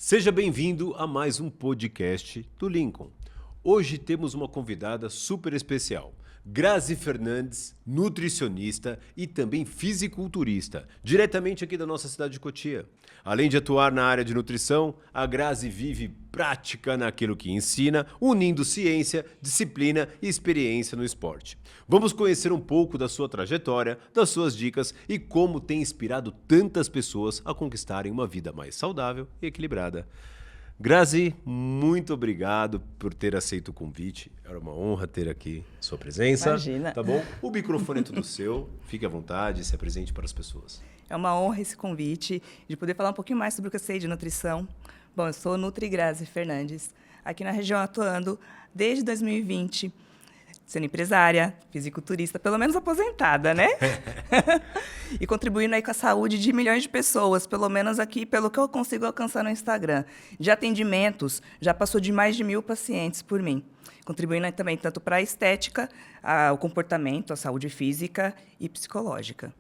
Seja bem-vindo a mais um podcast do Lincoln. Hoje temos uma convidada super especial, Grazi Fernandes, nutricionista e também fisiculturista, diretamente aqui da nossa cidade de Cotia. Além de atuar na área de nutrição, a Grazi vive prática naquilo que ensina, unindo ciência, disciplina e experiência no esporte. Vamos conhecer um pouco da sua trajetória, das suas dicas e como tem inspirado tantas pessoas a conquistarem uma vida mais saudável e equilibrada. Grazi, muito obrigado por ter aceito o convite. Era uma honra ter aqui sua presença. Imagina. Tá bom? O microfone é tudo seu. Fique à vontade, se apresente para as pessoas. É uma honra esse convite de poder falar um pouquinho mais sobre o que eu sei de nutrição. Bom, eu sou Nutri Grazi Fernandes, aqui na região atuando desde 2020, sendo empresária, fisiculturista, pelo menos aposentada, né? E contribuindo aí com a saúde de milhões de pessoas, pelo menos aqui, pelo que eu consigo alcançar no Instagram. De atendimentos, já passou de mais de 1.000 pacientes por mim. Contribuindo aí também tanto para a estética, o comportamento, a saúde física e psicológica.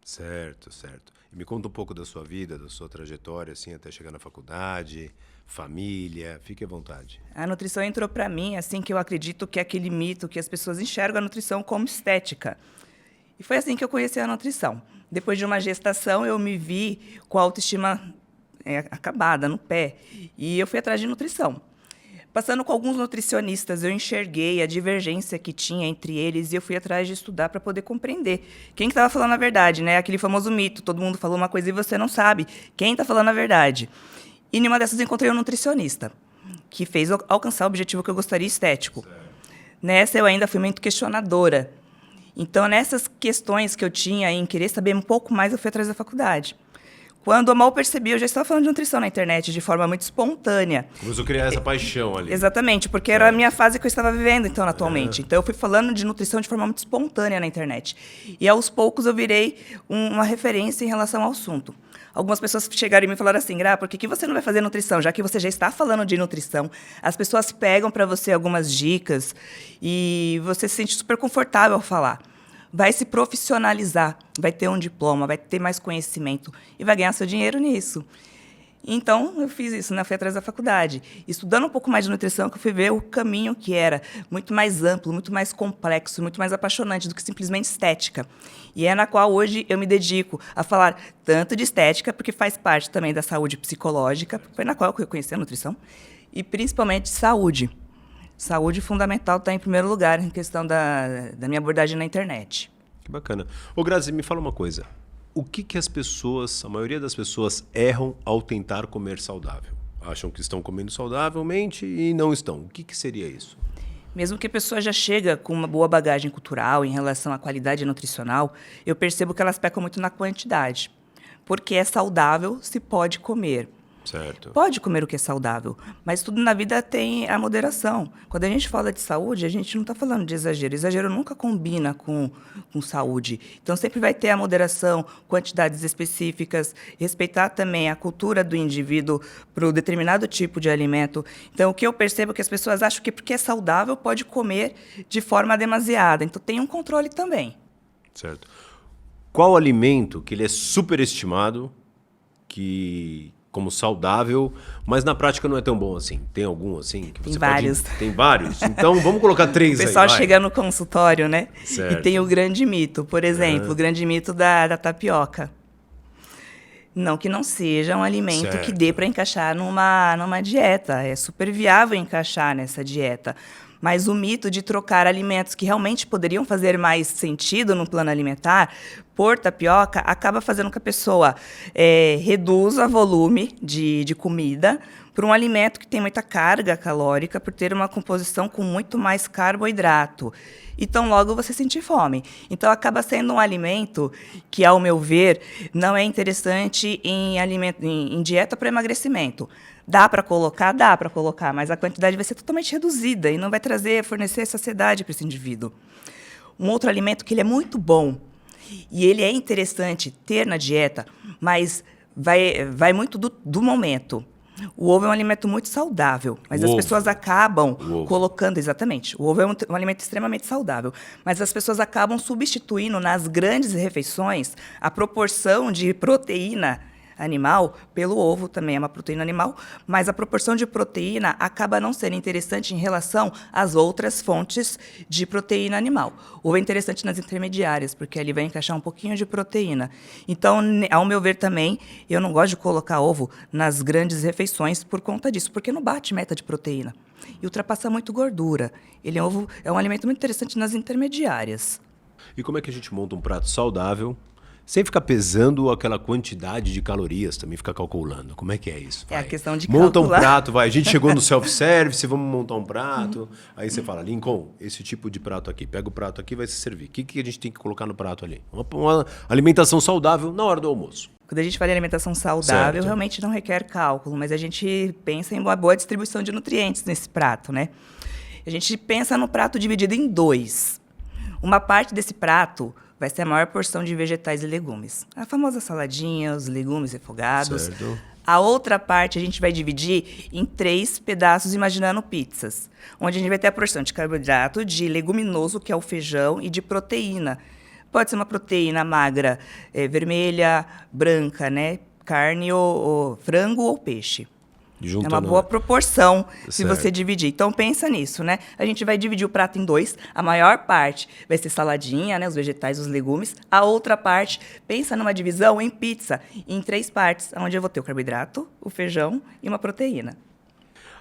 Certo, certo. E me conta um pouco da sua vida, da sua trajetória, assim, até chegar na faculdade, família, fique à vontade. A nutrição entrou para mim, assim, que eu acredito que é aquele mito que as pessoas enxergam a nutrição como estética. E foi assim que eu conheci a nutrição. Depois de uma gestação, eu me vi com a autoestima acabada, no pé, e eu fui atrás de nutrição. Passando com alguns nutricionistas, eu enxerguei a divergência que tinha entre eles e eu fui atrás de estudar para poder compreender. Quem estava falando a verdade, né? Aquele famoso mito, todo mundo falou uma coisa e você não sabe. Quem está falando a verdade? E numa dessas encontrei um nutricionista, que fez eu alcançar o objetivo que eu gostaria estético. Nessa eu ainda fui muito questionadora. Então, nessas questões que eu tinha em querer saber um pouco mais, eu fui atrás da faculdade. Quando eu mal percebi, eu já estava falando de nutrição na internet de forma muito espontânea. Começou a criar essa paixão ali. Exatamente, porque era a minha fase que eu estava vivendo então atualmente. Então eu fui falando de nutrição de forma muito espontânea na internet. E aos poucos eu virei uma referência em relação ao assunto. Algumas pessoas chegaram e me falaram assim: Gra, por que você não vai fazer nutrição? Já que você já está falando de nutrição, as pessoas pegam para você algumas dicas e você se sente super confortável ao falar. Vai se profissionalizar, vai ter um diploma, vai ter mais conhecimento e vai ganhar seu dinheiro nisso. Então, eu fiz isso, né? Fui atrás da faculdade. Estudando um pouco mais de nutrição, que eu fui ver o caminho que era muito mais amplo, muito mais complexo, muito mais apaixonante do que simplesmente estética. E é na qual hoje eu me dedico a falar tanto de estética, porque faz parte também da saúde psicológica, foi na qual eu conheci a nutrição, e principalmente saúde. Saúde fundamental está em primeiro lugar em questão da minha abordagem na internet. Que bacana. Ô Grazi, me fala uma coisa. O que as pessoas, a maioria das pessoas, erram ao tentar comer saudável? Acham que estão comendo saudavelmente e não estão. O que seria isso? Mesmo que a pessoa já chega com uma boa bagagem cultural em relação à qualidade nutricional, eu percebo que elas pecam muito na quantidade. Porque é saudável, se pode comer. Certo. Pode comer o que é saudável, mas tudo na vida tem a moderação. Quando a gente fala de saúde, a gente não está falando de exagero. Exagero nunca combina com saúde. Então, sempre vai ter a moderação, quantidades específicas, respeitar também a cultura do indivíduo para o determinado tipo de alimento. Então, o que eu percebo é que as pessoas acham que porque é saudável, pode comer de forma demasiada. Então, tem um controle também. Certo. Qual alimento que ele é superestimado, como saudável, mas na prática não é tão bom assim? Tem algum assim? Que Tem você vários. Tem vários? Então vamos colocar 3 aí. O pessoal vai. chega no consultório, né? Certo. E tem o grande mito. Por exemplo, o grande mito da tapioca. Não que não seja um alimento Certo. que dê para encaixar numa dieta. É super viável encaixar nessa dieta. Mas o mito de trocar alimentos que realmente poderiam fazer mais sentido no plano alimentar por tapioca acaba fazendo com que a pessoa reduza o volume de comida por um alimento que tem muita carga calórica, por ter uma composição com muito mais carboidrato. Então, logo você sentir fome. Então, acaba sendo um alimento que, ao meu ver, não é interessante em dieta para emagrecimento. Dá para colocar, mas a quantidade vai ser totalmente reduzida e não vai fornecer saciedade para esse indivíduo. Um outro alimento que ele é muito bom e ele é interessante ter na dieta, mas vai muito do momento. O ovo é um alimento muito saudável, mas as pessoas acabam colocando... Exatamente. O ovo é um alimento extremamente saudável, mas as pessoas acabam substituindo nas grandes refeições a proporção de proteína animal, pelo ovo também é uma proteína animal, mas a proporção de proteína acaba não sendo interessante em relação às outras fontes de proteína animal. O ovo é interessante nas intermediárias, porque ali vai encaixar um pouquinho de proteína. Então, ao meu ver também, eu não gosto de colocar ovo nas grandes refeições por conta disso, porque não bate meta de proteína. E ultrapassa muito gordura. Ovo é um alimento muito interessante nas intermediárias. E como é que a gente monta um prato saudável sem ficar pesando aquela quantidade de calorias, também ficar calculando? Como é que é isso? É a questão de monta calcular. Um prato, vai. A gente chegou no self-service, vamos montar um prato. Aí você fala, Lincoln, esse tipo de prato aqui. Pega o prato aqui e vai se servir. O que a gente tem que colocar no prato ali? Uma alimentação saudável na hora do almoço. Quando a gente fala em alimentação saudável, Certo. realmente não requer cálculo, mas a gente pensa em uma boa distribuição de nutrientes nesse prato, né? A gente pensa no prato dividido em 2. Uma parte desse prato vai ser a maior porção de vegetais e legumes. A famosa saladinha, os legumes refogados. Certo. A outra parte a gente vai dividir em 3 pedaços, imaginando pizzas, onde a gente vai ter a porção de carboidrato, de leguminoso, que é o feijão, e de proteína. Pode ser uma proteína magra, vermelha, branca, né? Carne ou frango ou peixe. É uma boa proporção se você dividir. Então, pensa nisso, né? A gente vai dividir o prato em 2. A maior parte vai ser saladinha, né? Os vegetais, os legumes. A outra parte, pensa numa divisão em pizza, em 3 partes, onde eu vou ter o carboidrato, o feijão e uma proteína.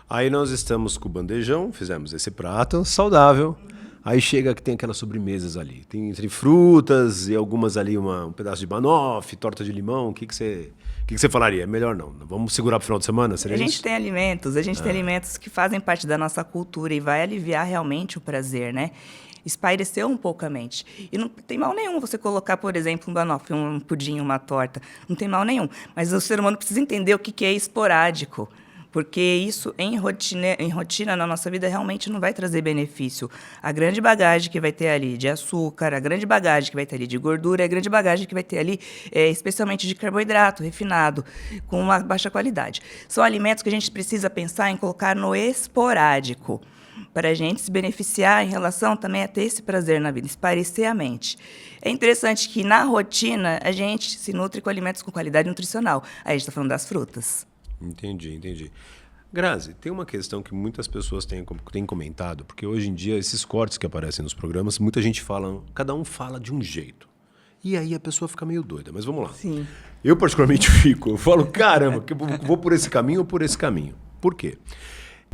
Aí nós estamos com o bandejão, fizemos esse prato saudável. Aí chega que tem aquelas sobremesas ali. Tem frutas e algumas ali, um pedaço de banoffee, torta de limão. O que você falaria? Melhor não. Vamos segurar para o final de semana? Seria A gente isso? tem alimentos que fazem parte da nossa cultura e vai aliviar realmente o prazer, né? Espairecer um pouco a mente. E não tem mal nenhum você colocar, por exemplo, um banoffee, um pudim, uma torta. Não tem mal nenhum. Mas o ser humano precisa entender o que é esporádico. Porque isso, em rotina, na nossa vida, realmente não vai trazer benefício. A grande bagagem que vai ter ali de açúcar, a grande bagagem que vai ter ali de gordura, a grande bagagem que vai ter ali, especialmente de carboidrato refinado, com uma baixa qualidade. São alimentos que a gente precisa pensar em colocar no esporádico, para a gente se beneficiar em relação também a ter esse prazer na vida, espairecer a mente. É interessante que, na rotina, a gente se nutre com alimentos com qualidade nutricional. Aí a gente está falando das frutas. Entendi. Grazi, tem uma questão que muitas pessoas têm comentado, porque hoje em dia esses cortes que aparecem nos programas, muita gente fala, cada um fala de um jeito. E aí a pessoa fica meio doida, mas vamos lá. Sim. Eu particularmente eu falo, caramba, que eu vou por esse caminho ou por esse caminho. Por quê?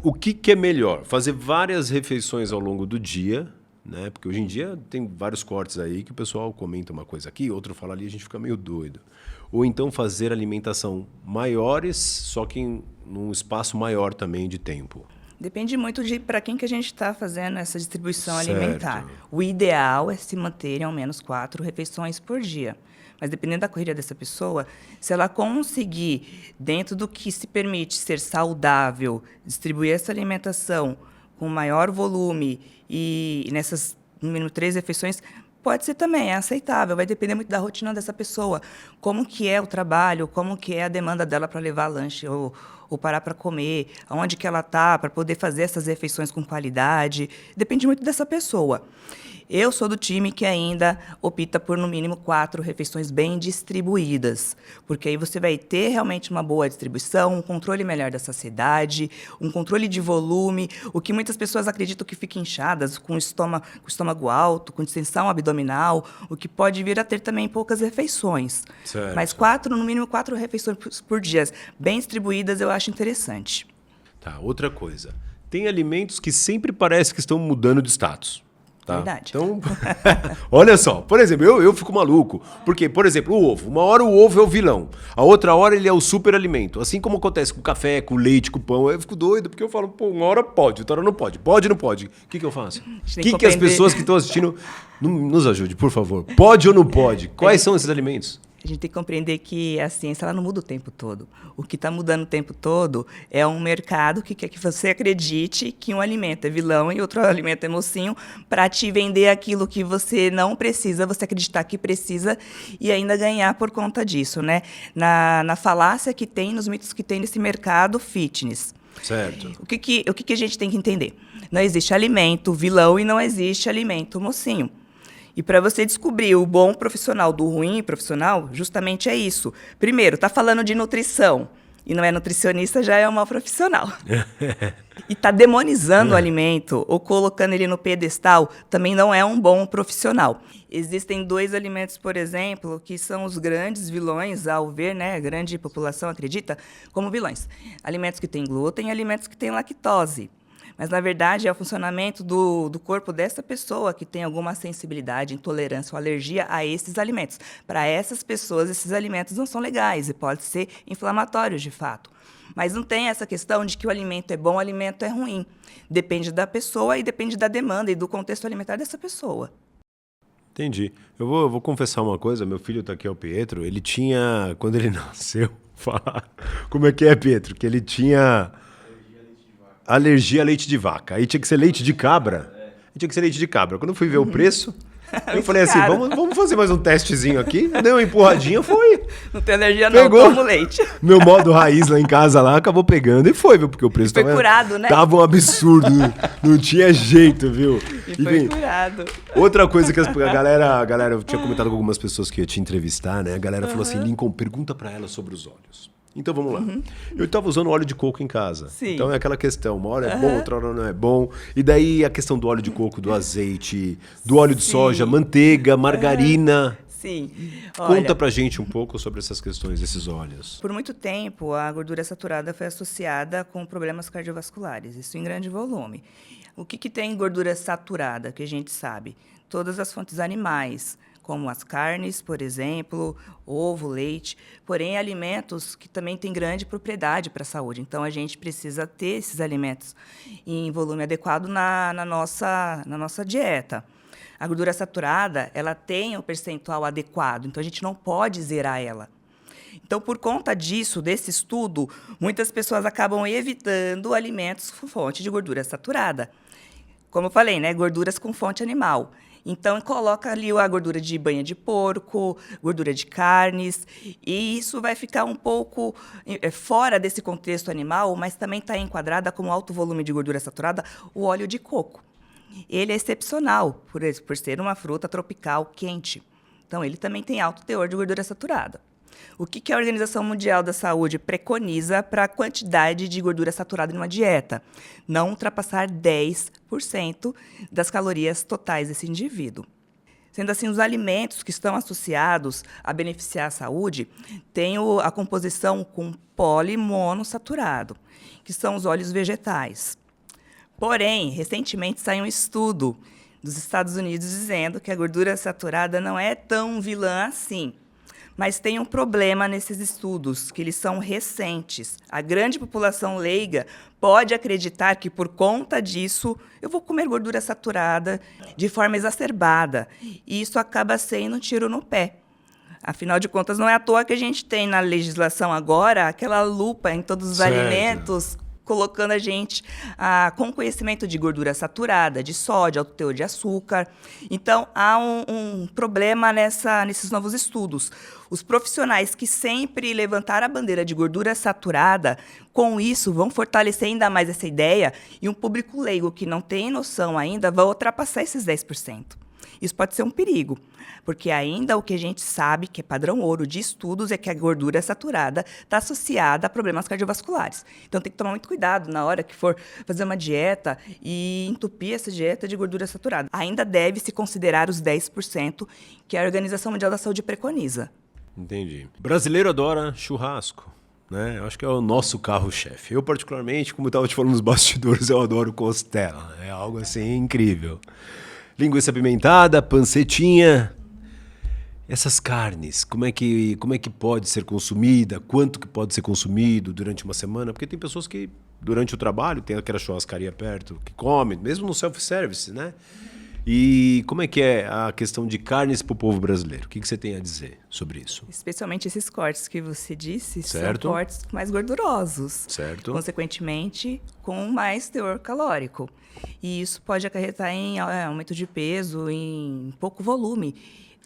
O que é melhor? Fazer várias refeições ao longo do dia, né? Porque hoje em dia tem vários cortes aí que o pessoal comenta uma coisa aqui, outro fala ali, a gente fica meio doido. Ou então fazer alimentação maiores, só que num espaço maior também de tempo. Depende muito de para quem que a gente está fazendo essa distribuição Certo. alimentar. O ideal é se manter ao menos 4 refeições por dia. Mas dependendo da correria dessa pessoa, se ela conseguir, dentro do que se permite ser saudável, distribuir essa alimentação com maior volume e nessas, no mínimo, 3 refeições, pode ser também, é aceitável, vai depender muito da rotina dessa pessoa, como que é o trabalho, como que é a demanda dela para levar lanche ou parar para comer, aonde que ela está para poder fazer essas refeições com qualidade, depende muito dessa pessoa. Eu sou do time que ainda opta por, no mínimo, 4 refeições bem distribuídas, porque aí você vai ter realmente uma boa distribuição, um controle melhor da saciedade, um controle de volume, o que muitas pessoas acreditam que fica inchadas, com o estômago alto, com distensão abdominal, o que pode vir a ter também poucas refeições. Certo. Mas no mínimo 4 refeições por dia, bem distribuídas, eu acho interessante. Tá, outra coisa. Tem alimentos que sempre parece que estão mudando de status. Tá? Verdade. Então, olha só, por exemplo, eu fico maluco, porque, por exemplo, o ovo. Uma hora o ovo é o vilão, a outra hora ele é o superalimento. Assim como acontece com o café, com o leite, com o pão, eu fico doido, porque eu falo, pô, uma hora pode, outra hora não pode. Pode ou não pode? O que eu faço? O que as pessoas que estão assistindo nos ajude, por favor? Pode ou não pode? Quais são esses alimentos? A gente tem que compreender que a ciência ela não muda o tempo todo. O que está mudando o tempo todo é um mercado que quer que você acredite que um alimento é vilão e outro alimento é mocinho para te vender aquilo que você não precisa, você acreditar que precisa e ainda ganhar por conta disso, né? Na falácia que tem, nos mitos que tem nesse mercado fitness. Certo. O que a gente tem que entender? Não existe alimento vilão e não existe alimento mocinho. E para você descobrir o bom profissional do ruim profissional, justamente é isso. Primeiro, tá falando de nutrição e não é nutricionista, já é um mau profissional. E tá demonizando o alimento ou colocando ele no pedestal, também não é um bom profissional. Existem 2 alimentos, por exemplo, que são os grandes vilões, ao ver, né, a grande população acredita, como vilões. Alimentos que têm glúten e alimentos que têm lactose. Mas, na verdade, é o funcionamento do corpo dessa pessoa que tem alguma sensibilidade, intolerância ou alergia a esses alimentos. Para essas pessoas, esses alimentos não são legais e podem ser inflamatórios, de fato. Mas não tem essa questão de que o alimento é bom, o alimento é ruim. Depende da pessoa e depende da demanda e do contexto alimentar dessa pessoa. Entendi. Eu vou confessar uma coisa, meu filho tá aqui, é o Pietro, ele tinha, quando ele nasceu, como é que é, Pietro? Que ele tinha alergia a leite de vaca. Aí tinha que ser leite de cabra. Tinha que ser leite de cabra. Quando eu fui ver o preço, eu falei assim, vamos fazer mais um testezinho aqui. Deu uma empurradinha, foi. Não tem alergia não, Pegou. como leite. Meu modo raiz lá em casa lá acabou pegando e foi, viu? Porque o preço Foi curado, né? tava um absurdo. Não tinha jeito, viu? E foi curado. Outra coisa que a galera, eu tinha comentado com algumas pessoas que ia te entrevistar, né? A galera falou assim, Lincoln, pergunta pra ela sobre os olhos. Então vamos lá. Eu estava usando óleo de coco em casa. Sim. Então é aquela questão, uma hora é bom, outra hora não é bom. E daí a questão do óleo de coco, do azeite, do óleo de soja, manteiga, margarina. Sim. Conta pra gente um pouco sobre essas questões, desses óleos. Por muito tempo, a gordura saturada foi associada com problemas cardiovasculares, isso em grande volume. O que tem gordura saturada, que a gente sabe? Todas as fontes animais, como as carnes, por exemplo, ovo, leite, porém alimentos que também têm grande propriedade para a saúde. Então, a gente precisa ter esses alimentos em volume adequado na nossa dieta. A gordura saturada, ela tem um percentual adequado, então a gente não pode zerar ela. Então, por conta disso, desse estudo, muitas pessoas acabam evitando alimentos com fonte de gordura saturada. Como eu falei, né, gorduras com fonte animal. Então, coloca ali a gordura de banha de porco, gordura de carnes, e isso vai ficar um pouco fora desse contexto animal, mas também está enquadrada como alto volume de gordura saturada o óleo de coco. Ele é excepcional por ser uma fruta tropical quente. Então, ele também tem alto teor de gordura saturada. O que a Organização Mundial da Saúde preconiza para a quantidade de gordura saturada em uma dieta? Não ultrapassar 10% das calorias totais desse indivíduo. Sendo assim, os alimentos que estão associados a beneficiar a saúde têm a composição com polimonossaturado, que são os óleos vegetais. Porém, recentemente saiu um estudo dos Estados Unidos dizendo que a gordura saturada não é tão vilã assim. Mas tem um problema nesses estudos, que eles são recentes. A grande população leiga pode acreditar que, por conta disso, eu vou comer gordura saturada de forma exacerbada. E isso acaba sendo um tiro no pé. Afinal de contas, não é à toa que a gente tem na legislação agora aquela lupa em todos os alimentos, colocando a gente com conhecimento de gordura saturada, de sódio, alto teor de açúcar. Então, há um problema nesses novos estudos. Os profissionais que sempre levantaram a bandeira de gordura saturada, com isso, vão fortalecer ainda mais essa ideia e um público leigo que não tem noção ainda vai ultrapassar esses 10%. Isso pode ser um perigo, porque ainda o que a gente sabe, que é padrão ouro de estudos, é que a gordura saturada está associada a problemas cardiovasculares. Então, tem que tomar muito cuidado na hora que for fazer uma dieta e entupir essa dieta de gordura saturada. Ainda deve se considerar os 10% que a Organização Mundial da Saúde preconiza. Entendi. Brasileiro adora churrasco, né? Eu acho que é o nosso carro-chefe. Eu, particularmente, como eu estava te falando nos bastidores, eu adoro costela. É algo assim incrível. Linguiça apimentada, pancetinha. Essas carnes, como é que pode ser consumida? Quanto que pode ser consumido durante uma semana? Porque tem pessoas que, durante o trabalho, tem aquela churrascaria perto, que comem, mesmo no self-service, né? E como é que é a questão de carnes para o povo brasileiro? O que você tem a dizer sobre isso? Especialmente esses cortes que você disse, certo, são cortes mais gordurosos. Certo. Consequentemente, com mais teor calórico. E isso pode acarretar em aumento de peso, em pouco volume.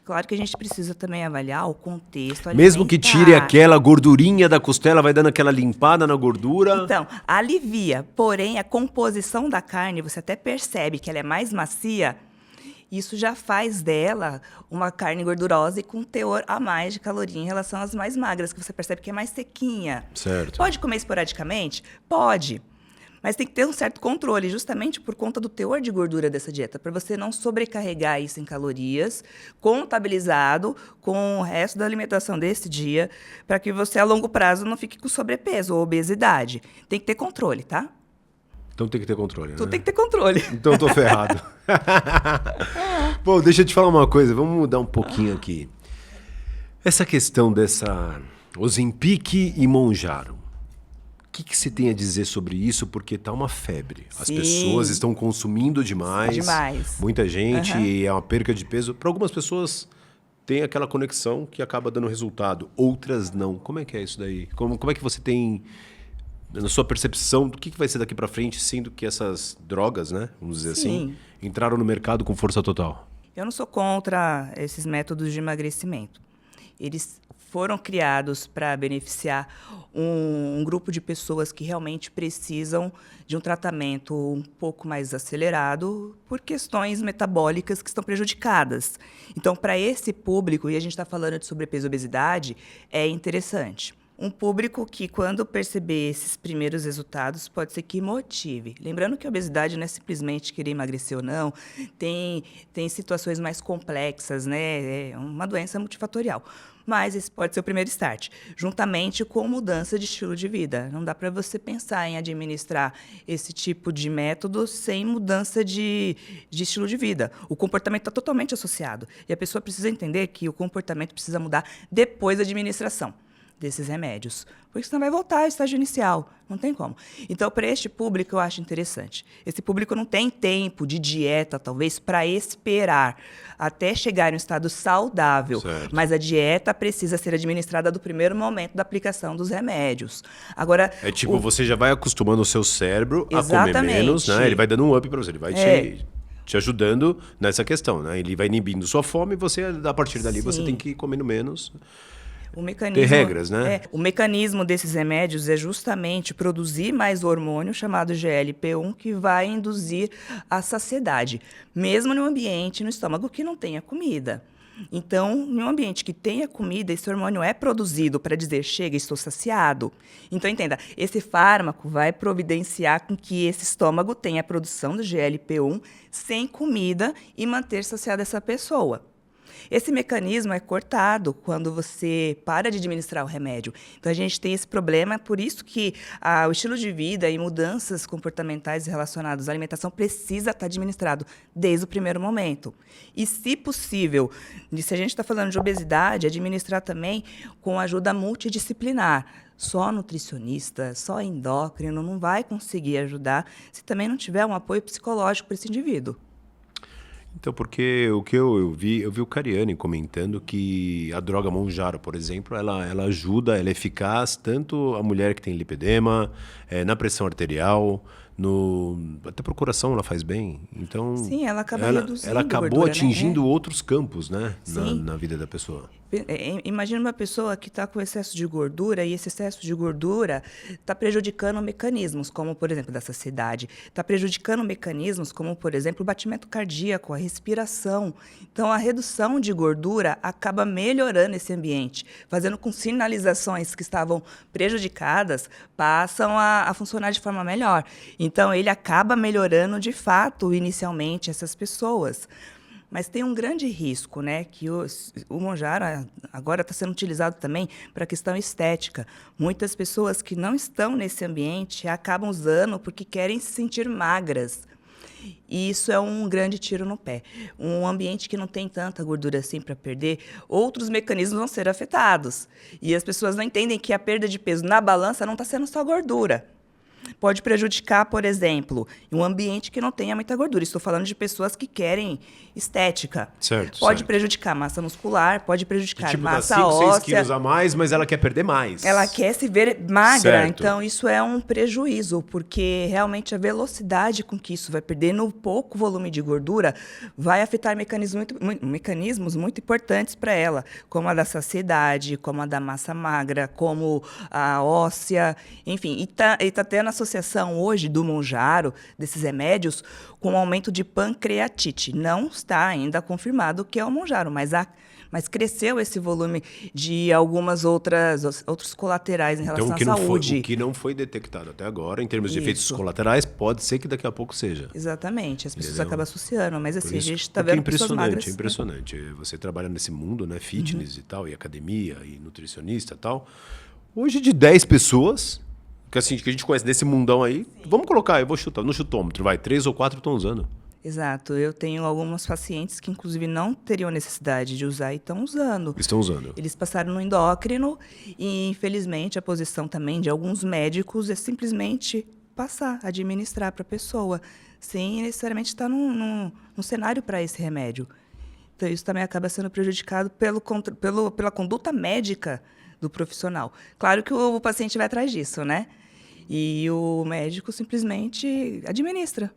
Claro que a gente precisa também avaliar o contexto alimentar. Mesmo que tire aquela gordurinha da costela, vai dando aquela limpada na gordura? Então, alivia. Porém, a composição da carne, você até percebe que ela é mais macia Isso já faz dela uma carne gordurosa e com teor a mais de caloria em relação às mais magras, que você percebe que é mais sequinha. Certo. Pode comer esporadicamente? Pode. Mas tem que ter um certo controle, justamente por conta do teor de gordura dessa dieta, para você não sobrecarregar isso em calorias, contabilizado com o resto da alimentação desse dia, para que você, a longo prazo, não fique com sobrepeso ou obesidade. Tem que ter controle, tá? Então tem que ter controle, né? Tudo tem que ter controle. Então eu tô ferrado. Bom, deixa eu te falar uma coisa, vamos mudar um pouquinho aqui. Essa questão dessa Ozempic e Mounjaro. O que você tem a dizer sobre isso? Porque tá uma febre. As Sim. pessoas estão consumindo demais. Demais. Muita gente, e é uma perca de peso. Para algumas pessoas tem aquela conexão que acaba dando resultado. Outras não. Como é que é isso daí? Como é que você tem, na sua percepção, do que vai ser daqui para frente, sendo que essas drogas, né, vamos dizer assim, entraram no mercado com força total? Eu não sou contra esses métodos de emagrecimento. Eles foram criados para beneficiar um grupo de pessoas que realmente precisam de um tratamento um pouco mais acelerado por questões metabólicas que estão prejudicadas. Então, para esse público, e a gente está falando de sobrepeso e obesidade, é interessante. Um público que, quando perceber esses primeiros resultados, pode ser que motive. Lembrando que a obesidade não é simplesmente querer emagrecer ou não, tem situações mais complexas, né? É uma doença multifatorial. Mas esse pode ser o primeiro start, juntamente com mudança de estilo de vida. Não dá para você pensar em administrar esse tipo de método sem mudança de estilo de vida. O comportamento está totalmente associado. E a pessoa precisa entender que o comportamento precisa mudar depois da administração desses remédios, porque senão vai voltar ao estágio inicial, não tem como. Então, para este público, eu acho interessante. Esse público não tem tempo de dieta, talvez, para esperar até chegar em um estado saudável, certo. Mas a dieta precisa ser administrada do primeiro momento da aplicação dos remédios. Agora, é tipo, você já vai acostumando o seu cérebro a comer menos, né? Ele vai dando um up para você, ele vai te ajudando nessa questão, né? Ele vai inibindo sua fome e você, a partir dali, você tem que ir comendo menos. Ter regras, né? O mecanismo desses remédios é justamente produzir mais hormônio chamado GLP-1 que vai induzir a saciedade, mesmo no ambiente, no estômago que não tenha comida. Então, em um ambiente que tenha comida, esse hormônio é produzido para dizer, chega, estou saciado. Então, entenda, esse fármaco vai providenciar com que esse estômago tenha a produção do GLP-1 sem comida e manter saciada essa pessoa. Esse mecanismo é cortado quando você para de administrar o remédio. Então, a gente tem esse problema, por isso que o estilo de vida e mudanças comportamentais relacionadas à alimentação precisa estar administrado desde o primeiro momento. E, se possível, se a gente está falando de obesidade, administrar também com ajuda multidisciplinar. Só nutricionista, só endócrino não vai conseguir ajudar se também não tiver um apoio psicológico para esse indivíduo. Então, porque o que eu vi o Cariani comentando que a droga Mounjaro, por exemplo, ela ajuda, ela é eficaz tanto a mulher que tem lipedema, na pressão arterial, até pro coração ela faz bem. Então, sim, ela acaba reduzindo ela acabou gordura, atingindo outros campos, né, na vida da pessoa. Imagina uma pessoa que está com excesso de gordura e esse excesso de gordura está prejudicando mecanismos, como, por exemplo, da saciedade. Está prejudicando mecanismos como, por exemplo, o batimento cardíaco, a respiração. Então, a redução de gordura acaba melhorando esse ambiente, fazendo com que sinalizações que estavam prejudicadas passam a funcionar de forma melhor. Então, ele acaba melhorando, de fato, inicialmente, essas pessoas. Mas tem um grande risco, né, que o Mounjaro agora está sendo utilizado também para a questão estética. Muitas pessoas que não estão nesse ambiente acabam usando porque querem se sentir magras. E isso é um grande tiro no pé. Um ambiente que não tem tanta gordura assim para perder, outros mecanismos vão ser afetados. E as pessoas não entendem que a perda de peso na balança não está sendo só gordura. Pode prejudicar, por exemplo, em um ambiente que não tenha muita gordura. Estou falando de pessoas que querem estética. Certo, pode prejudicar massa muscular, pode prejudicar massa dá 5, óssea. 6 quilos a mais, mas ela quer perder mais. Ela quer se ver magra, certo. Então isso é um prejuízo, porque realmente a velocidade com que isso vai perder no pouco volume de gordura vai afetar mecanismos muito importantes para ela, como a da saciedade, como a da massa magra, como a óssea, enfim, e tá tendo associação hoje do Mounjaro, desses remédios, com o aumento de pancreatite. Não está ainda confirmado o que é o Mounjaro, mas cresceu esse volume de algumas outros colaterais em relação à saúde. O que não foi detectado até agora, em termos de efeitos Isso. colaterais, pode ser que daqui a pouco seja. Exatamente, as pessoas Entendeu? acabam associando, mas assim, a gente está Porque vendo pessoas magras. É impressionante. Você trabalha nesse mundo, né, fitness e tal, e academia, e nutricionista e tal. Hoje, de 10 pessoas, que a gente conhece desse mundão aí, vamos colocar, eu vou chutar, no chutômetro, 3 ou 4 estão usando. Exato, eu tenho algumas pacientes que inclusive não teriam necessidade de usar e estão usando. Estão usando. Eles passaram no endócrino e, infelizmente, a posição também de alguns médicos é simplesmente passar, administrar para a pessoa, sem necessariamente estar num cenário para esse remédio. Então, isso também acaba sendo prejudicado pela conduta médica do profissional. Claro que o paciente vai atrás disso, né? E o médico simplesmente administra.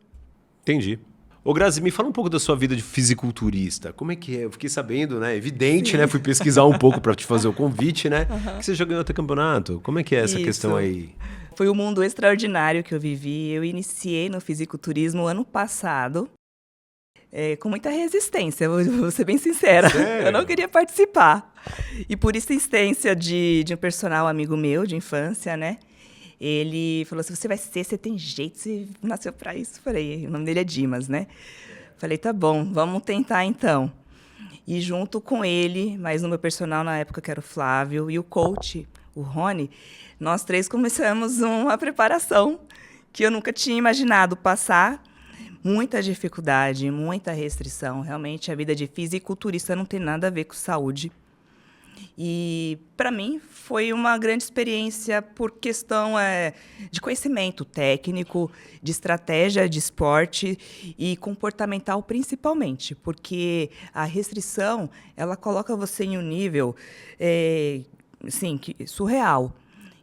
Entendi. Ô, Grazi, me fala um pouco da sua vida de fisiculturista. Como é que é? Eu fiquei sabendo, né? Evidente, Sim. né? Fui pesquisar um pouco para te fazer o convite, né? Que você já ganhou até campeonato. Como é que é essa Isso. questão aí? Foi um mundo extraordinário que eu vivi. Eu iniciei no fisiculturismo ano passado, com muita resistência, vou ser bem sincera. Sério? Eu não queria participar. E por insistência de um personal amigo meu de infância, né? Ele falou assim, você tem jeito, você nasceu para isso. Falei, o nome dele é Dimas, né? Falei, tá bom, vamos tentar então. E junto com ele, mais no meu personal na época, que era o Flávio, e o coach, o Rony, nós três começamos uma preparação que eu nunca tinha imaginado passar. Muita dificuldade, muita restrição. Realmente, a vida de fisiculturista não tem nada a ver com saúde. E, para mim, foi uma grande experiência por questão de conhecimento técnico, de estratégia de esporte e comportamental, principalmente, porque a restrição ela coloca você em um nível assim, surreal.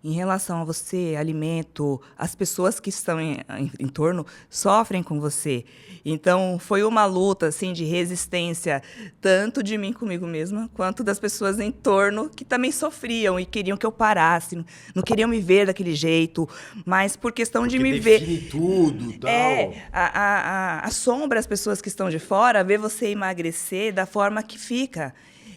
Em relação a você, alimento, as pessoas que estão em torno sofrem com você. Então, foi uma luta assim, de resistência, tanto de mim comigo mesma, quanto das pessoas em torno que também sofriam e queriam que eu parasse, não queriam me ver daquele jeito, mas por questão de me ver. Define tudo, tal. Assombra as pessoas que estão de fora, ver você emagrecer da forma que fica.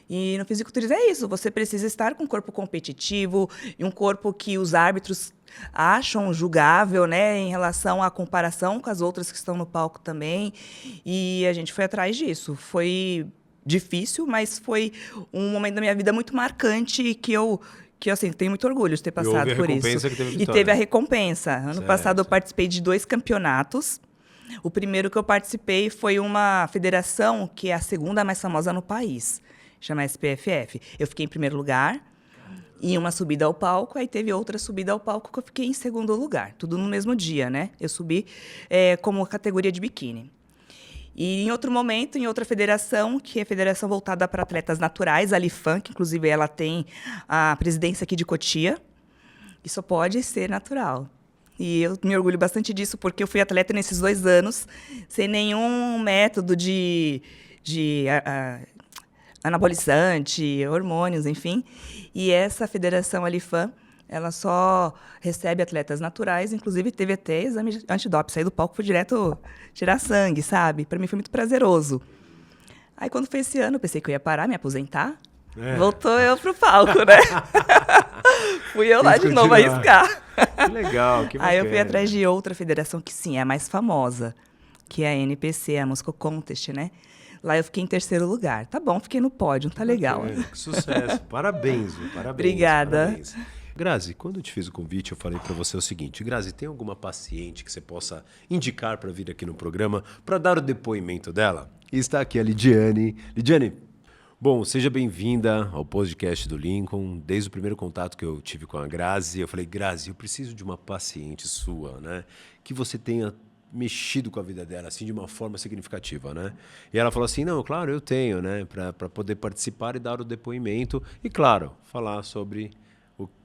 E no fisiculturismo é isso, você precisa estar com um corpo competitivo e um corpo que os árbitros acham julgável, né, em relação à comparação com as outras que estão no palco também. E a gente foi atrás disso. Foi difícil, mas foi um momento da minha vida muito marcante que eu assim, tenho muito orgulho de ter passado por isso. Que teve E vitória. teve a recompensa. Ano Certo. passado eu participei de 2 campeonatos. O primeiro que eu participei foi uma federação que é a segunda mais famosa no país, chama SPFF. Eu fiquei em primeiro lugar, em uma subida ao palco, aí teve outra subida ao palco que eu fiquei em segundo lugar. Tudo no mesmo dia, né? Eu subi como categoria de biquíni. E em outro momento, em outra federação, que é a federação voltada para atletas naturais, a Lifan, que inclusive ela tem a presidência aqui de Cotia, e só pode ser natural. E eu me orgulho bastante disso, porque eu fui atleta nesses 2 anos, sem nenhum método de anabolizante, hormônios, enfim. E essa federação Alifam, ela só recebe atletas naturais, inclusive teve até exame antidoping. Saí do palco, fui direto tirar sangue, sabe? Para mim foi muito prazeroso. Aí quando foi esse ano, eu pensei que eu ia parar, me aposentar. Voltou eu pro palco, né? Fui eu lá de novo arriscar. Que legal, que bacana. Aí eu fui atrás de outra federação que sim, é a mais famosa, que é a NPC, a Moscow Contest, né? Lá eu fiquei em terceiro lugar. Tá bom, fiquei no pódio, tá legal. Que sucesso. Parabéns, viu? Parabéns. Obrigada. Parabéns. Grazi, quando eu te fiz o convite, eu falei para você o seguinte: Grazi, tem alguma paciente que você possa indicar para vir aqui no programa para dar o depoimento dela? E está aqui a Lidiane. Lidiane, bom, seja bem-vinda ao podcast do Lincoln. Desde o primeiro contato que eu tive com a Grazi, eu falei, Grazi, eu preciso de uma paciente sua, né? Que você tenha mexido com a vida dela, assim, de uma forma significativa, né? E ela falou assim, não, claro, eu tenho, né? Para poder participar e dar o depoimento. E, claro, falar sobre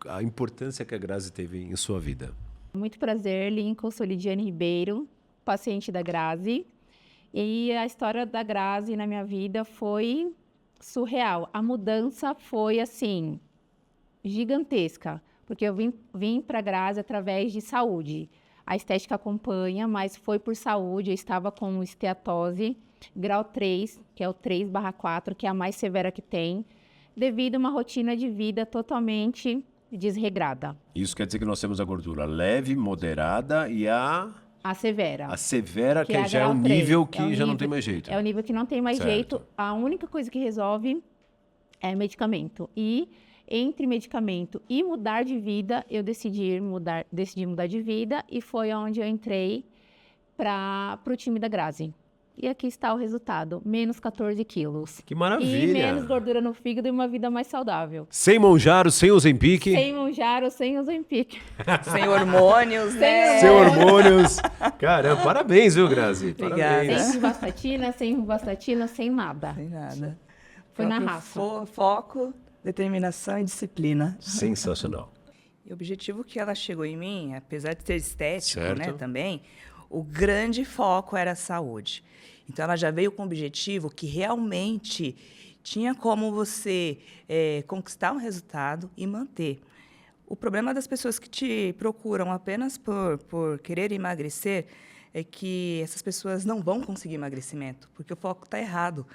a importância que a Grazi teve em sua vida. Muito prazer, Lincoln. Sou Lidiane Ribeiro, paciente da Grazi. E a história da Grazi na minha vida foi surreal. A mudança foi, assim, gigantesca. Porque eu vim para a Grazi através de saúde. A estética acompanha, mas foi por saúde. Eu estava com esteatose, grau 3, que é o 3/4, que é a mais severa que tem, devido a uma rotina de vida totalmente desregrada. Isso quer dizer que nós temos a gordura leve, moderada e A severa. a severa, que é a já é grau um 3. nível É que o já não nível- tem mais jeito. É o nível que não tem mais Certo. jeito. A única coisa que resolve é medicamento. E entre medicamento e mudar de vida, eu decidi mudar de vida e foi onde eu entrei para o time da Grazi. E aqui está o resultado, menos 14 quilos. Que E maravilha! menos gordura no fígado e uma vida mais saudável. Sem Monjaro, sem Ozempic, Sem Monjaro, sem Ozempic. Sem hormônios, né? sem hormônios. Caramba, parabéns, viu, Grazi? Obrigada. Parabéns. Sem ruvastatina, sem nada. Sem nada. Foi na Próprio raça. Foco, determinação e disciplina. Sensacional. E o objetivo que ela chegou em mim, apesar de ser estético, Certo. né, também, o grande foco era a saúde. Então, ela já veio com o objetivo que realmente tinha como você conquistar um resultado e manter. O problema das pessoas que te procuram apenas por querer emagrecer é que essas pessoas não vão conseguir emagrecimento, porque o foco está errado.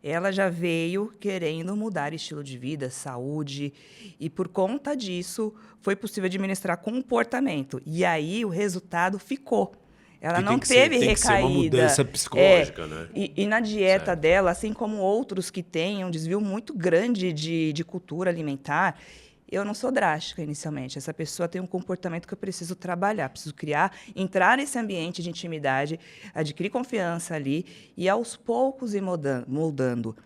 Ela já veio querendo mudar estilo de vida, saúde, e por conta disso foi possível administrar comportamento. E aí o resultado ficou. Ela Que não tem que ser- teve tem que ser recaída. uma mudança psicológica, né? E na dieta Certo. dela, assim como outros que têm um desvio muito grande de cultura alimentar, eu não sou drástica inicialmente. Essa pessoa tem um comportamento que eu preciso trabalhar, preciso criar, entrar nesse ambiente de intimidade, adquirir confiança ali e aos poucos ir moldando.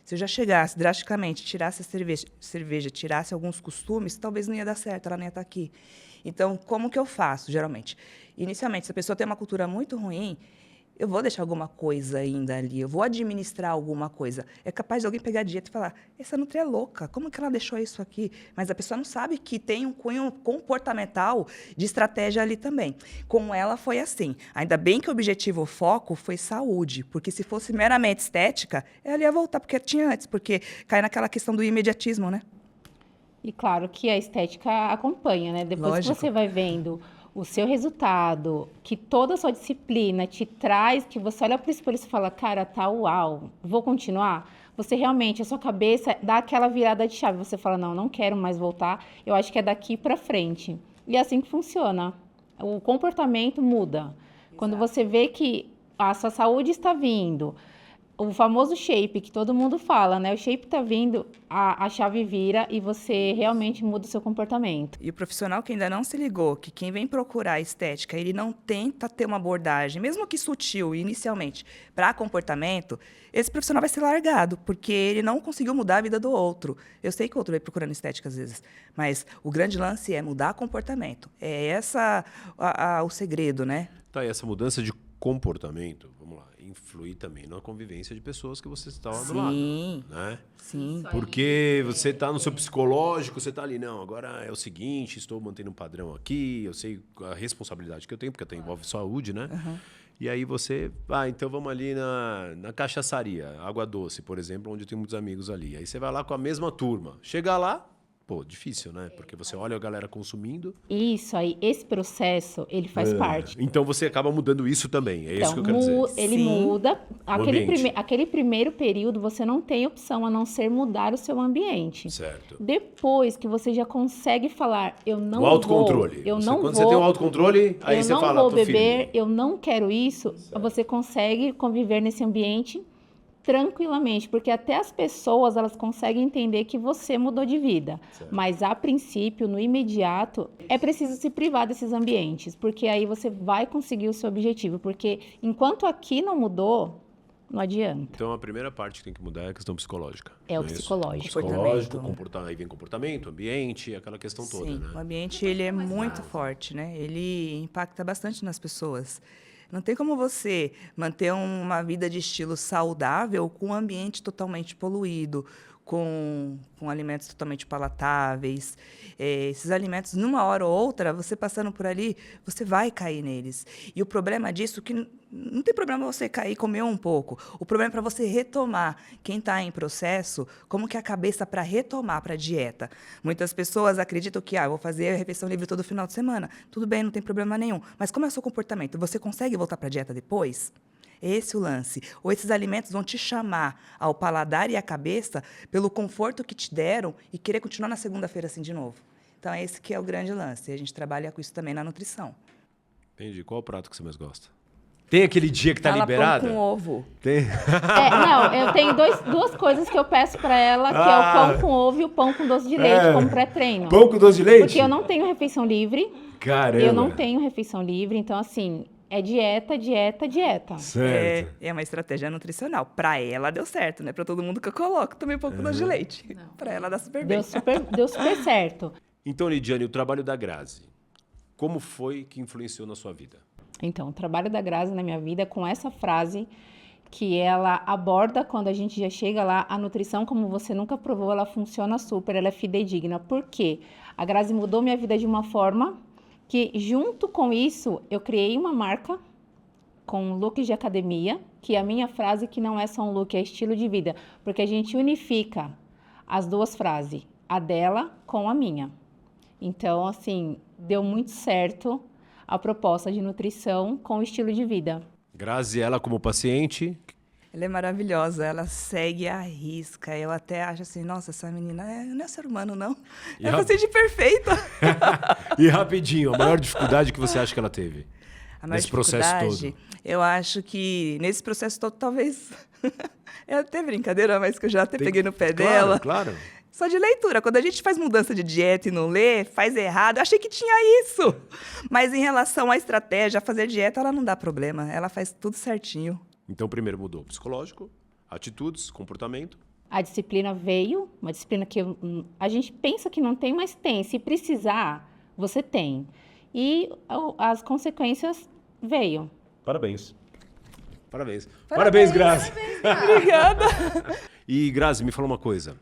Se eu já chegasse drasticamente, tirasse a cerveja, tirasse alguns costumes, talvez não ia dar certo, ela não ia estar aqui. Então, como que eu faço, geralmente? Inicialmente, se a pessoa tem uma cultura muito ruim, eu vou deixar alguma coisa ainda ali, eu vou administrar alguma coisa. É capaz de alguém pegar a dieta e falar, essa nutri é louca, como que ela deixou isso aqui? Mas a pessoa não sabe que tem um cunho comportamental de estratégia ali também. Com ela foi assim. Ainda bem que o objetivo, o foco, foi saúde, porque se fosse meramente estética, ela ia voltar porque tinha antes, porque cai naquela questão do imediatismo, né? E claro que a estética acompanha, né? Depois Lógico. que você vai vendo o seu resultado, que toda a sua disciplina te traz, que você olha para o espelho e fala, cara, tá uau, vou continuar. Você realmente, a sua cabeça dá aquela virada de chave. Você fala, não quero mais voltar. Eu acho que é daqui para frente. E é assim que funciona. O comportamento muda. Quando você vê que a sua saúde está vindo, o famoso shape que todo mundo fala, né? O shape tá vindo, a chave vira e você realmente muda o seu comportamento. E o profissional que ainda não se ligou que quem vem procurar estética, ele não tenta ter uma abordagem, mesmo que sutil inicialmente, para comportamento, esse profissional vai ser largado, porque ele não conseguiu mudar a vida do outro. Eu sei que o outro vai procurando estética às vezes, mas o grande lance é mudar comportamento. É essa o segredo, né? Tá, e essa mudança de comportamento, vamos lá, influi também na convivência de pessoas que você está do lado, Sim, né? sim. Porque você está no seu psicológico, você está ali, não, agora é o seguinte, estou mantendo um padrão aqui, eu sei a responsabilidade que eu tenho, porque até envolve saúde, né? E aí você, então vamos ali na cachaçaria, Água Doce, por exemplo, onde eu tenho muitos amigos ali. Aí você vai lá com a mesma turma. Chega lá, pô, difícil, né? Porque você olha a galera consumindo. Isso aí, esse processo, ele faz parte. Então você acaba mudando isso também, é isso que eu quero dizer. Ele Sim. muda. ambiente. Aquele primeiro período, você não tem opção a não ser mudar o seu ambiente. Certo. Depois que você já consegue falar, eu não O autocontrole. vou, eu Você- não quando vou, você tem o autocontrole, aí eu você não fala, vou tô beber, firme. eu não quero isso, você consegue conviver nesse ambiente tranquilamente, porque até as pessoas, elas conseguem entender que você mudou de vida. Mas, a princípio, no imediato, é preciso se privar desses ambientes, porque aí você vai conseguir o seu objetivo, porque enquanto aqui não mudou, não adianta. Então a primeira parte que tem que mudar é a questão psicológica. É o não isso? psicológico. Psicológico, Comportamento. aí vem comportamento, ambiente, aquela questão toda, Sim, né? o ambiente ele é muito forte, né? Ele impacta bastante nas pessoas. Não tem como você manter uma vida de estilo saudável com um ambiente totalmente poluído, com alimentos totalmente palatáveis. Esses alimentos, numa hora ou outra, você passando por ali, você vai cair neles. E o problema disso é que não tem problema você cair e comer um pouco. O problema é para você retomar. Quem está em processo, como que é a cabeça para retomar para a dieta? Muitas pessoas acreditam que eu vou fazer a refeição livre todo final de semana. Tudo bem, não tem problema nenhum. Mas como é o seu comportamento? Você consegue voltar para a dieta depois? Esse é o lance. Ou esses alimentos vão te chamar ao paladar e à cabeça pelo conforto que te deram e querer continuar na segunda-feira assim de novo. Então, é esse que é o grande lance. E a gente trabalha com isso também na nutrição. Entendi. Qual o prato que você mais gosta? Tem aquele dia que tá liberado? Pão com ovo. Tem. Não, eu tenho duas coisas que eu peço pra ela, que é o pão com ovo e o pão com doce de leite, como pré-treino. Pão com doce de leite? Porque eu não tenho refeição livre. Caramba. Eu não tenho refeição livre, então assim, é dieta, dieta, dieta. Certo. É uma estratégia nutricional. Para ela deu certo, né? Para todo mundo que eu coloco também pão com doce de leite. Para ela dá super bem. Deu super certo. Então, Lidiane, o trabalho da Grazi, como foi que influenciou na sua vida? Então, o trabalho da Grazi na minha vida é com essa frase que ela aborda quando a gente já chega lá. A nutrição, como você nunca provou, ela funciona super, ela é fidedigna. Por quê? A Grazi mudou minha vida de uma forma que, junto com isso, eu criei uma marca com looks de academia, que é a minha frase, que não é só um look, é estilo de vida. Porque a gente unifica as duas frases, a dela com a minha. Então, assim, deu muito certo a proposta de nutrição com o estilo de vida. Grazi, ela como paciente... Ela é maravilhosa, ela segue à risca. Eu até acho assim, nossa, essa menina não é ser humano, não. É paciente perfeita. E rapidinho, a maior dificuldade que você acha que ela teve? A maior nesse processo todo? Eu acho que nesse processo todo, talvez... É até brincadeira, mas que eu já até peguei no pé dela. Claro. Só de leitura. Quando a gente faz mudança de dieta e não lê, faz errado. Eu achei que tinha isso. Mas em relação à estratégia, a fazer dieta, ela não dá problema. Ela faz tudo certinho. Então, primeiro mudou o psicológico, atitudes, comportamento. A disciplina veio, uma disciplina que a gente pensa que não tem, mas tem. Se precisar, você tem. E as consequências veio. Parabéns. Parabéns, Grazi. Obrigada. E, Grazi, me fala uma coisa.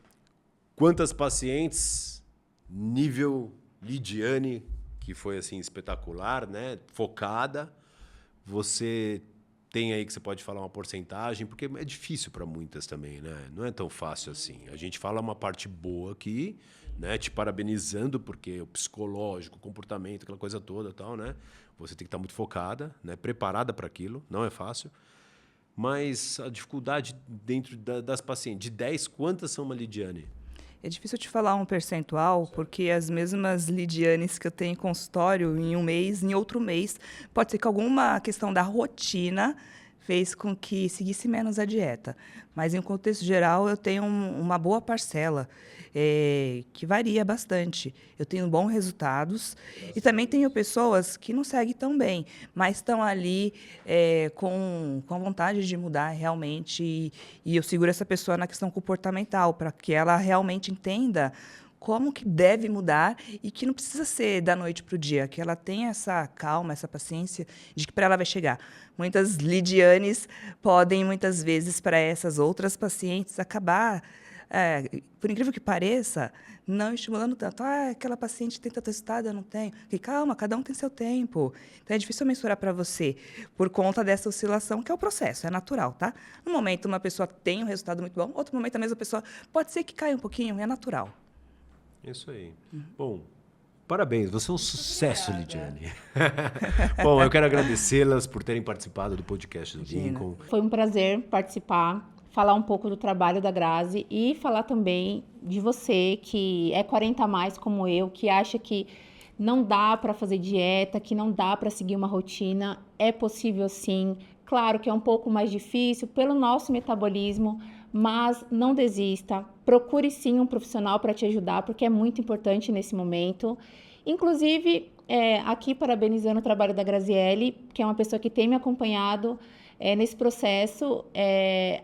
Quantas pacientes, nível Lidiane, que foi assim espetacular, né? Focada, você tem aí que você pode falar uma porcentagem, porque é difícil para muitas também, né? Não é tão fácil assim. A gente fala uma parte boa aqui, né? Te parabenizando, porque o psicológico, o comportamento, aquela coisa toda, tal, né? Você tem que estar muito focada, né? Preparada para aquilo, não é fácil. Mas a dificuldade dentro das pacientes, de 10, quantas são uma Lidiane? É difícil te falar um percentual, porque as mesmas Lidianes que eu tenho em consultório em um mês, em outro mês, pode ser que alguma questão da rotina fez com que seguisse menos a dieta. Mas, em um contexto geral, eu tenho uma boa parcela, que varia bastante. Eu tenho bons resultados e também tenho pessoas que não seguem tão bem, mas estão ali com vontade de mudar realmente. E eu seguro essa pessoa na questão comportamental, para que ela realmente entenda como que deve mudar e que não precisa ser da noite para o dia, que ela tenha essa calma, essa paciência de que para ela vai chegar. Muitas Lidianes podem, muitas vezes, para essas outras pacientes, acabar, por incrível que pareça, não estimulando tanto. Aquela paciente tem tanto resultado, eu não tenho. E calma, cada um tem seu tempo. Então, é difícil mensurar para você por conta dessa oscilação, que é o processo, é natural, tá? No momento, uma pessoa tem um resultado muito bom, outro momento, a mesma pessoa pode ser que caia um pouquinho, é natural. Isso aí. Bom, parabéns, você é um sucesso, Lidiane. Bom, eu quero agradecê-las por terem participado do podcast do Lincoln. Foi um prazer participar, falar um pouco do trabalho da Grazi e falar também de você que é 40 a mais como eu, que acha que não dá para fazer dieta, que não dá para seguir uma rotina. É possível sim. Claro que é um pouco mais difícil pelo nosso metabolismo, mas não desista. Procure sim um profissional para te ajudar, porque é muito importante nesse momento. Inclusive, aqui parabenizando o trabalho da Graziele, que é uma pessoa que tem me acompanhado nesse processo.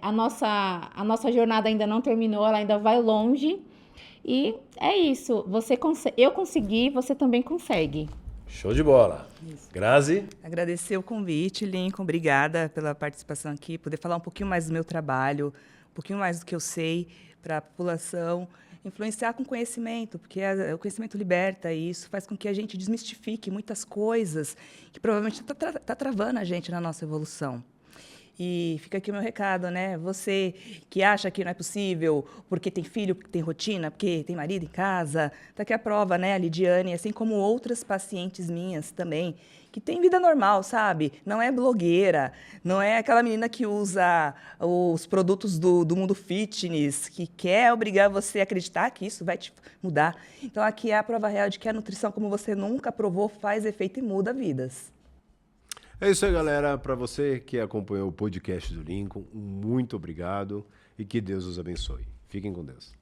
A nossa jornada ainda não terminou, ela ainda vai longe. E é isso. Eu consegui, você também consegue. Show de bola. Isso. Grazi? Agradecer o convite, Lincoln. Obrigada pela participação aqui, poder falar um pouquinho mais do meu trabalho, um pouquinho mais do que eu sei para a população, influenciar com conhecimento, porque o conhecimento liberta e isso faz com que a gente desmistifique muitas coisas que provavelmente tá travando a gente na nossa evolução. E fica aqui o meu recado, né? Você que acha que não é possível porque tem filho, porque tem rotina, porque tem marido em casa, tá aqui a prova, né? A Lidiane, assim como outras pacientes minhas também, que tem vida normal, sabe? Não é blogueira, não é aquela menina que usa os produtos do mundo fitness, que quer obrigar você a acreditar que isso vai te mudar. Então, aqui é a prova real de que a nutrição, como você nunca provou, faz efeito e muda vidas. É isso aí, galera. Para você que acompanhou o podcast do Lincoln, muito obrigado e que Deus os abençoe. Fiquem com Deus.